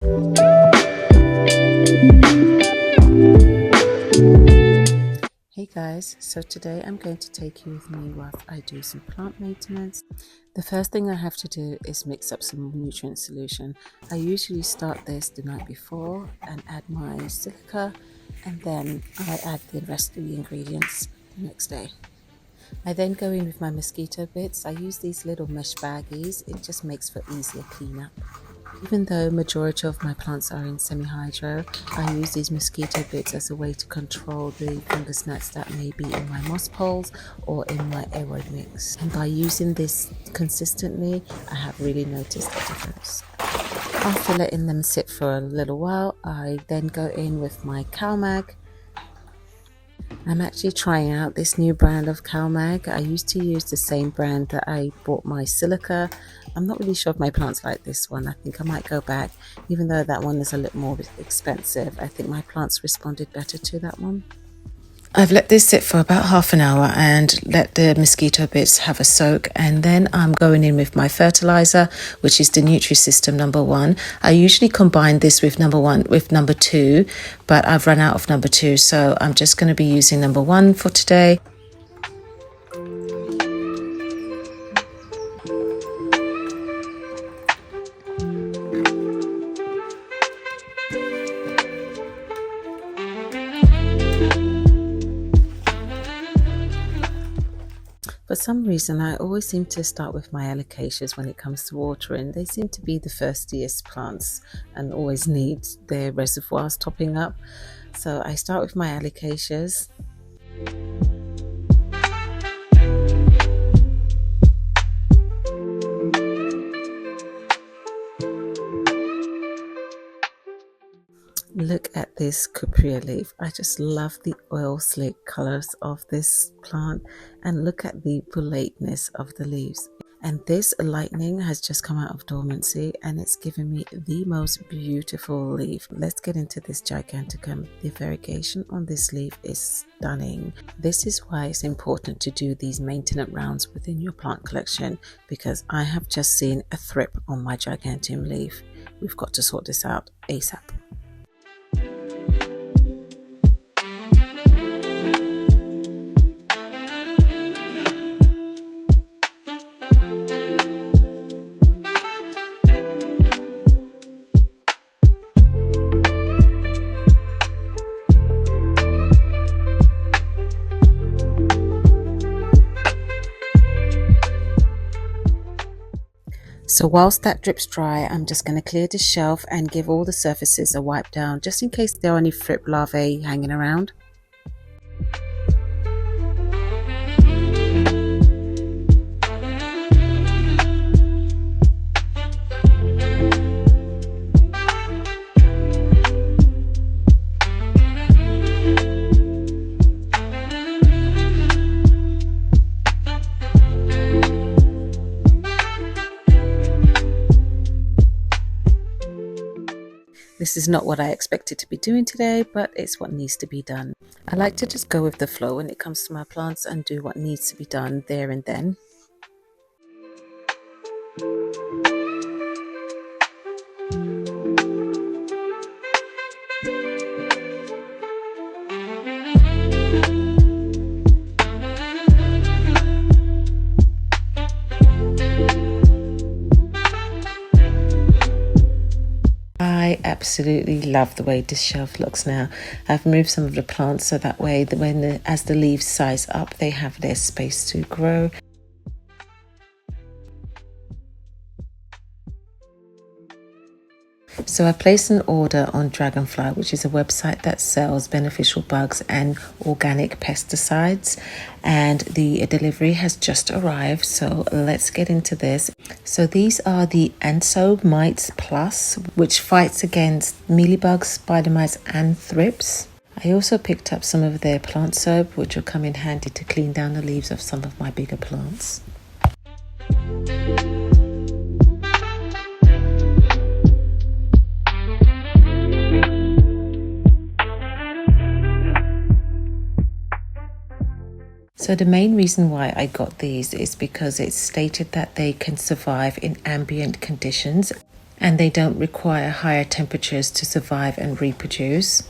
Hey guys, so today I'm going to take you with me while I do some plant maintenance. The first thing I have to do is mix up some nutrient solution. I usually start this the night before and add my silica, and then I add the rest of the ingredients the next day. I then go in with my mosquito bits. I use these little mesh baggies. It just makes for easier cleanup. Even though majority of my plants are in semi-hydro, I use these mosquito bits as a way to control the fungus gnats that may be in my moss poles or in my aeroid mix. And by using this consistently, I have really noticed a difference. After letting them sit for a little while, I then go in with my CalMag. I'm actually trying out this new brand of CalMag. I used to use the same brand that I bought my silica. I'm not really sure if my plants like this one. I think I might go back, even though that one is a little more expensive. I think my plants responded better to that one. I've let this sit for about half an hour and let the mosquito bits have a soak, and then I'm going in with my fertilizer, which is the Nutrisystem number 1. I usually combine this with number 1 with number 2, but I've run out of number 2, so I'm just going to be using number 1 for today. For some reason, I always seem to start with my alocasias when it comes to watering. They seem to be the thirstiest plants and always need their reservoirs topping up. So I start with my alocasias. Look at this cupria leaf. I just love the oil slick colors of this plant, and look at the volateness of the leaves. And this lightning has just come out of dormancy and it's given me the most beautiful leaf. Let's get into this giganticum. The variegation on this leaf is stunning. This is why it's important to do these maintenance rounds within your plant collection, because I have just seen a thrip on my gigantium leaf. We've got to sort this out ASAP. So whilst that drips dry, I'm just going to clear the shelf and give all the surfaces a wipe down, just in case there are any thrip larvae hanging around. This is not what I expected to be doing today, but it's what needs to be done. I like to just go with the flow when it comes to my plants and do what needs to be done there and then. I absolutely love the way this shelf looks now. I've moved some of the plants so that way as the leaves size up, they have their space to grow. So I placed an order on Dragonfly, which is a website that sells beneficial bugs and organic pesticides, and the delivery has just arrived. So let's get into this. So these are the Anso Mites Plus, which fights against mealybugs, spider mites and thrips. I also picked up some of their plant soap, which will come in handy to clean down the leaves of some of my bigger plants. So the main reason why I got these is because it's stated that they can survive in ambient conditions. and they don't require higher temperatures to survive and reproduce.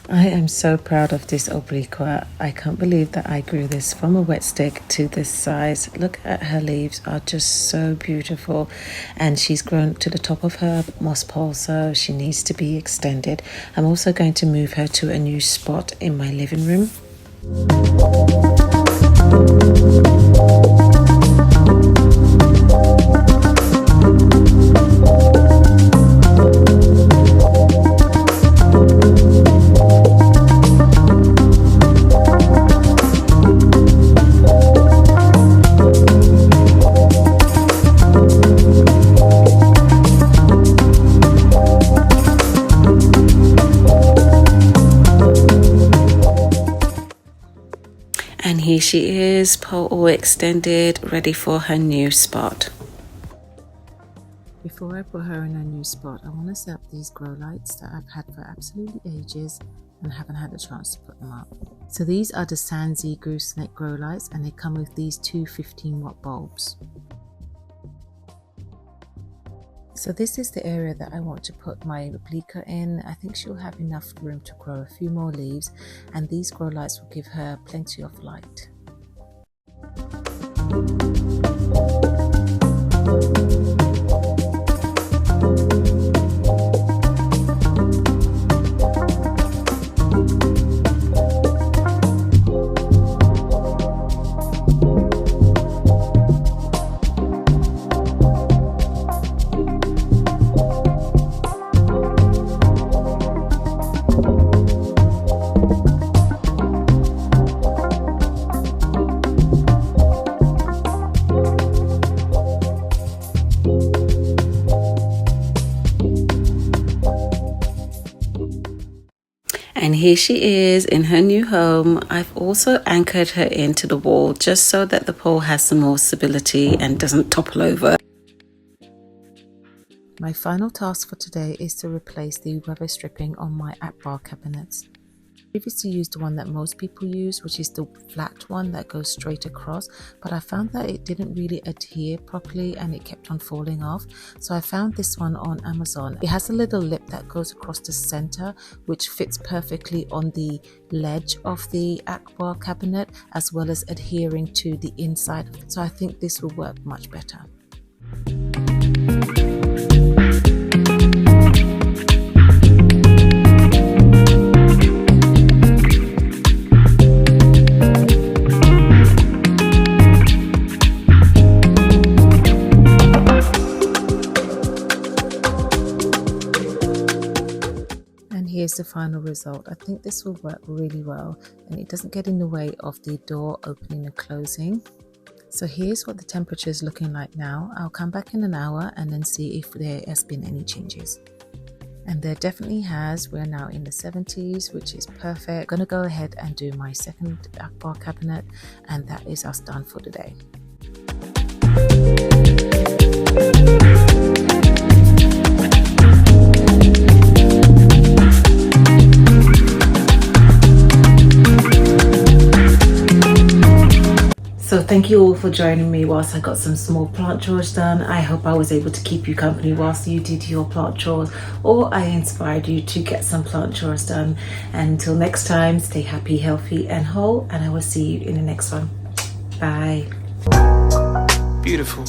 I am so proud of this obliqua. I can't believe that I grew this from a wet stick to this size. Look at her leaves, are just so beautiful, and she's grown to the top of her moss pole, so she needs to be extended. I'm also going to move her to a new spot in my living room. And here she is, pole all extended, ready for her new spot. Before I put her in her new spot, I want to set up these grow lights that I've had for absolutely ages and haven't had a chance to put them up. So these are the Sansi gooseneck grow lights, and they come with these two 15-watt bulbs. So this is the area that I want to put my replica in. I think she'll have enough room to grow a few more leaves, and these grow lights will give her plenty of light. And here she is in her new home. I've also anchored her into the wall just so that the pole has some more stability and doesn't topple over. My final task for today is to replace the rubber stripping on my bar cabinets. I previously used the one that most people use, which is the flat one that goes straight across, but I found that it didn't really adhere properly and it kept on falling off. So I found this one on Amazon. It has a little lip that goes across the center, which fits perfectly on the ledge of the bar cabinet, as well as adhering to the inside. So I think this will work much better. Here's the final result. I think this will work really well, and it doesn't get in the way of the door opening and closing. So here's what the temperature is looking like now. I'll come back in an hour and then see if there has been any changes. And there definitely has. We're now in the 70s, which is perfect. I'm gonna go ahead and do my second bar cabinet, and that is us done for today. So thank you all for joining me whilst I got some small plant chores done. I hope I was able to keep you company whilst you did your plant chores, or I inspired you to get some plant chores done. And until next time, stay happy, healthy and whole, and I will see you in the next one. Bye. Beautiful.